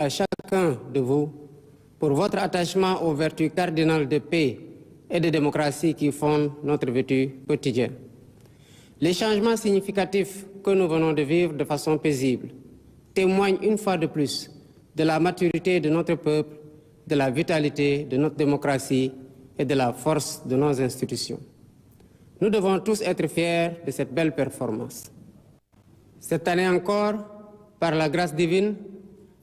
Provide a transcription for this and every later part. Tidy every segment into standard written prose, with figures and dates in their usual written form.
à chacun de vous pour votre attachement aux vertus cardinales de paix et de démocratie qui fondent notre vécu quotidien. Les changements significatifs que nous venons de vivre de façon paisible témoignent une fois de plus de la maturité de notre peuple, de la vitalité de notre démocratie et de la force de nos institutions. Nous devons tous être fiers de cette belle performance. Cette année encore, par la grâce divine,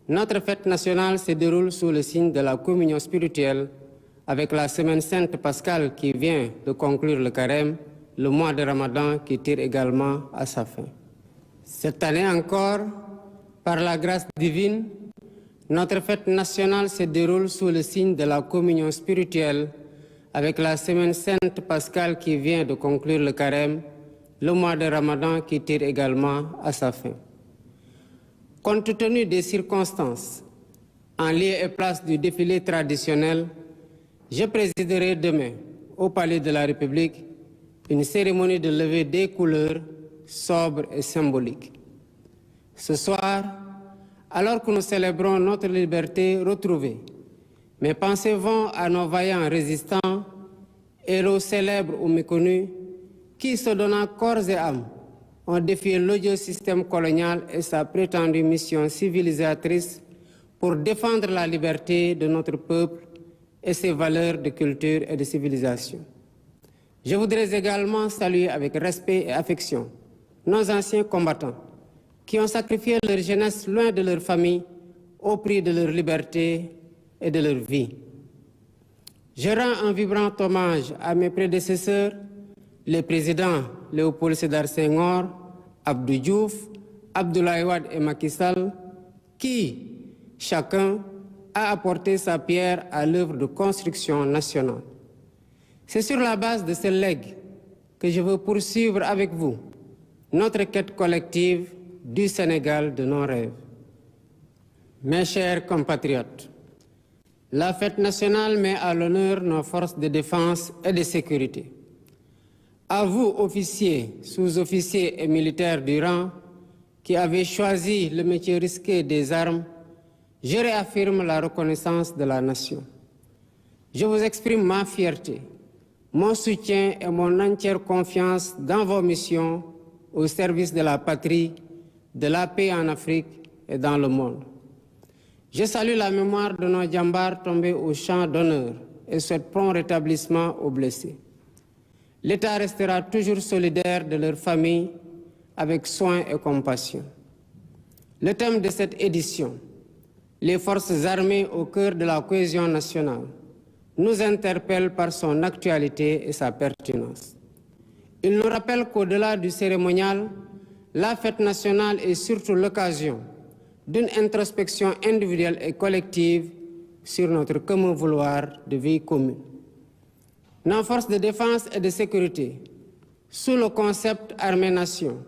notre fête nationale se déroule sous le signe de la communion spirituelle avec la semaine sainte pascale qui vient de conclure le carême, le mois de Ramadan qui tire également à sa fin. Cette année encore, par la grâce divine, notre fête nationale se déroule sous le signe de la communion spirituelle avec la semaine sainte pascale qui vient de conclure le carême, le mois de Ramadan qui tire également à sa fin. Compte tenu des circonstances, en lieu et place du défilé traditionnel, je présiderai demain au Palais de la République une cérémonie de levée des couleurs sobre et symbolique. Ce soir, alors que nous célébrons notre liberté retrouvée, mes pensées vont à nos vaillants résistants, héros célèbres ou méconnus, qui, se donnant corps et âme, ont défié l'odieux système colonial et sa prétendue mission civilisatrice pour défendre la liberté de notre peuple et ses valeurs de culture et de civilisation. Je voudrais également saluer avec respect et affection nos anciens combattants qui ont sacrifié leur jeunesse loin de leur famille au prix de leur liberté et de leur vie. Je rends un vibrant hommage à mes prédécesseurs, les présidents Léopold Sédar Senghor, Abdou Diouf, Abdoulaye Wade et Macky Sall, qui, chacun, a apporté sa pierre à l'œuvre de construction nationale. C'est sur la base de ce legs que je veux poursuivre avec vous notre quête collective du Sénégal de nos rêves. Mes chers compatriotes, la fête nationale met à l'honneur nos forces de défense et de sécurité. À vous, officiers, sous-officiers et militaires du rang, qui avez choisi le métier risqué des armes, je réaffirme la reconnaissance de la nation. Je vous exprime ma fierté, mon soutien et mon entière confiance dans vos missions au service de la patrie, de la paix en Afrique et dans le monde. Je salue la mémoire de nos djambars tombés au champ d'honneur et souhaite prompt rétablissement aux blessés. L'État restera toujours solidaire de leurs familles avec soin et compassion. Le thème de cette édition, les forces armées au cœur de la cohésion nationale, nous interpelle par son actualité et sa pertinence. Il nous rappelle qu'au-delà du cérémonial, la fête nationale est surtout l'occasion d'une introspection individuelle et collective sur notre commun vouloir de vie commune. Nos forces de défense et de sécurité, sous le concept armée-nation,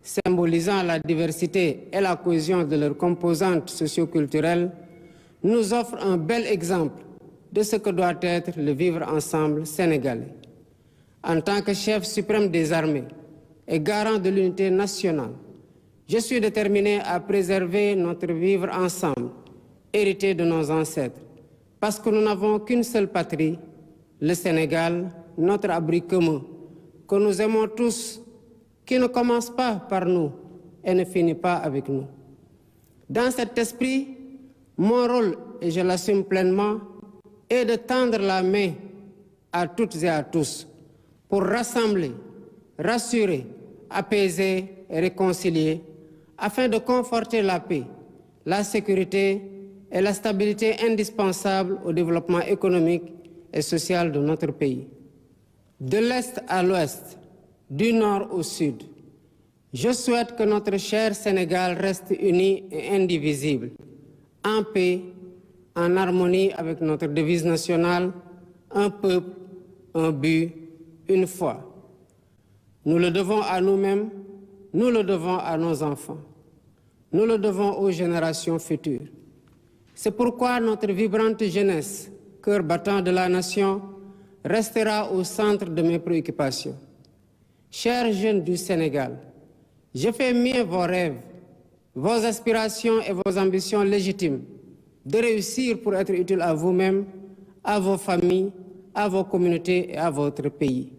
symbolisant la diversité et la cohésion de leurs composantes socioculturelles, nous offrent un bel exemple de ce que doit être le vivre ensemble sénégalais. En tant que chef suprême des armées et garant de l'unité nationale, je suis déterminé à préserver notre vivre ensemble, hérité de nos ancêtres, parce que nous n'avons qu'une seule patrie, le Sénégal, notre abri commun, que nous aimons tous, qui ne commence pas par nous et ne finit pas avec nous. Dans cet esprit, mon rôle, et je l'assume pleinement, est de tendre la main à toutes et à tous pour rassembler, rassurer, apaiser et réconcilier afin de conforter la paix, la sécurité et la stabilité indispensables au développement économique et social de notre pays. De l'Est à l'Ouest, du Nord au Sud, je souhaite que notre cher Sénégal reste uni et indivisible, en paix, en harmonie avec notre devise nationale, un peuple, un but, une foi. Nous le devons à nous-mêmes, nous le devons à nos enfants, nous le devons aux générations futures. C'est pourquoi notre vibrante jeunesse, cœur battant de la nation, restera au centre de mes préoccupations. Chers jeunes du Sénégal, je fais mien vos rêves, vos aspirations et vos ambitions légitimes de réussir pour être utile à vous-même, à vos familles, à vos communautés et à votre pays.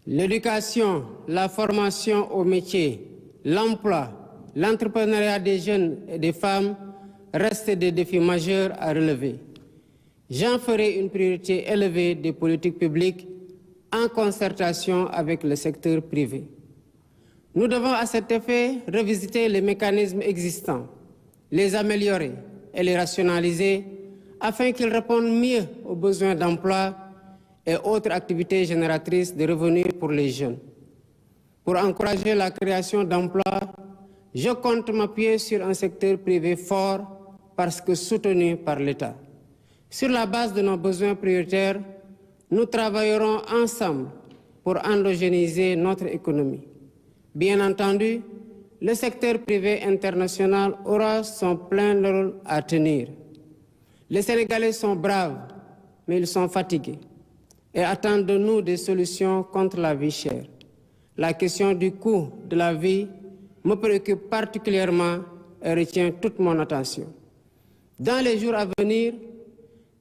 L'éducation, la formation au métier, l'emploi, l'entrepreneuriat des jeunes et des femmes restent des défis majeurs à relever. J'en ferai une priorité élevée des politiques publiques en concertation avec le secteur privé. Nous devons à cet effet revisiter les mécanismes existants, les améliorer et les rationaliser afin qu'ils répondent mieux aux besoins d'emploi et autres activités génératrices de revenus pour les jeunes. Pour encourager la création d'emplois, je compte m'appuyer sur un secteur privé fort parce que soutenu par l'État. Sur la base de nos besoins prioritaires, nous travaillerons ensemble pour endogénéiser notre économie. Bien entendu, le secteur privé international aura son plein rôle à tenir. Les Sénégalais sont braves, mais ils sont fatigués et attendent de nous des solutions contre la vie chère. La question du coût de la vie me préoccupe particulièrement et retient toute mon attention. Dans les jours à venir,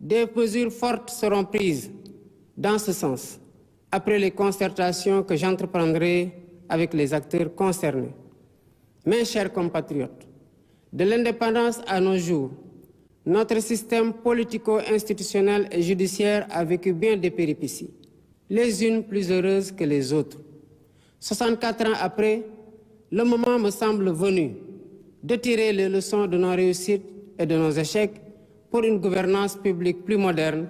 des mesures fortes seront prises dans ce sens, après les concertations que j'entreprendrai avec les acteurs concernés. Mes chers compatriotes, de l'indépendance à nos jours, notre système politico-institutionnel et judiciaire a vécu bien des péripéties, les unes plus heureuses que les autres. 64 ans après, le moment me semble venu de tirer les leçons de nos réussites et de nos échecs pour une gouvernance publique plus moderne,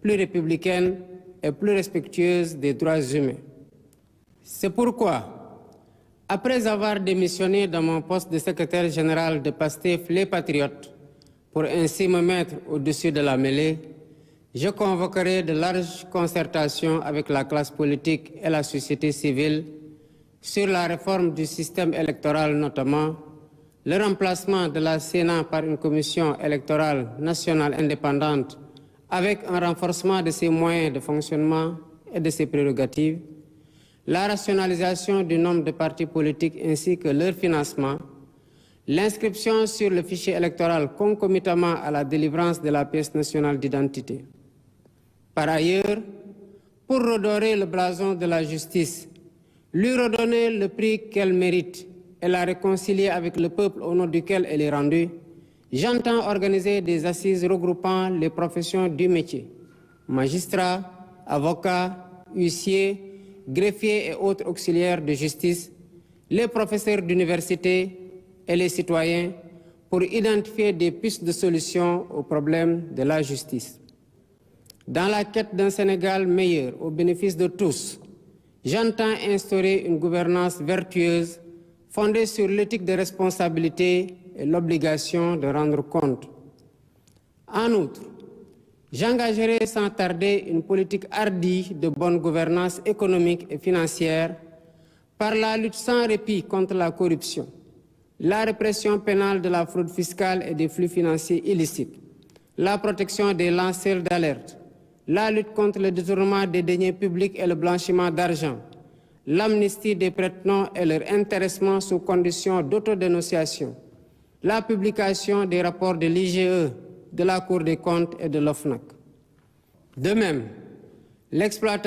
plus républicaine et plus respectueuse des droits humains. C'est pourquoi, après avoir démissionné de mon poste de secrétaire général de PASTEF Les Patriotes, pour ainsi me mettre au-dessus de la mêlée, je convoquerai de larges concertations avec la classe politique et la société civile sur la réforme du système électoral notamment, le remplacement de la Sénat par une commission électorale nationale indépendante avec un renforcement de ses moyens de fonctionnement et de ses prérogatives, la rationalisation du nombre de partis politiques ainsi que leur financement, l'inscription sur le fichier électoral concomitamment à la délivrance de la pièce nationale d'identité. Par ailleurs, pour redorer le blason de la justice, lui redonner le prix qu'elle mérite et la réconcilier avec le peuple au nom duquel elle est rendue, j'entends organiser des assises regroupant les professions du métier, magistrats, avocats, huissiers, greffiers et autres auxiliaires de justice, les professeurs d'université et les citoyens pour identifier des pistes de solutions aux problèmes de la justice. Dans la quête d'un Sénégal meilleur au bénéfice de tous, j'entends instaurer une gouvernance vertueuse fondée sur l'éthique de responsabilité et l'obligation de rendre compte. En outre, j'engagerai sans tarder une politique hardie de bonne gouvernance économique et financière par la lutte sans répit contre la corruption, la répression pénale de la fraude fiscale et des flux financiers illicites, la protection des lanceurs d'alerte, la lutte contre le détournement des deniers publics et le blanchiment d'argent, l'amnistie des prête-noms et leur intéressement sous condition d'autodénonciation, la publication des rapports de l'IGE, de la Cour des comptes et de l'OFNAC. De même, l'exploitation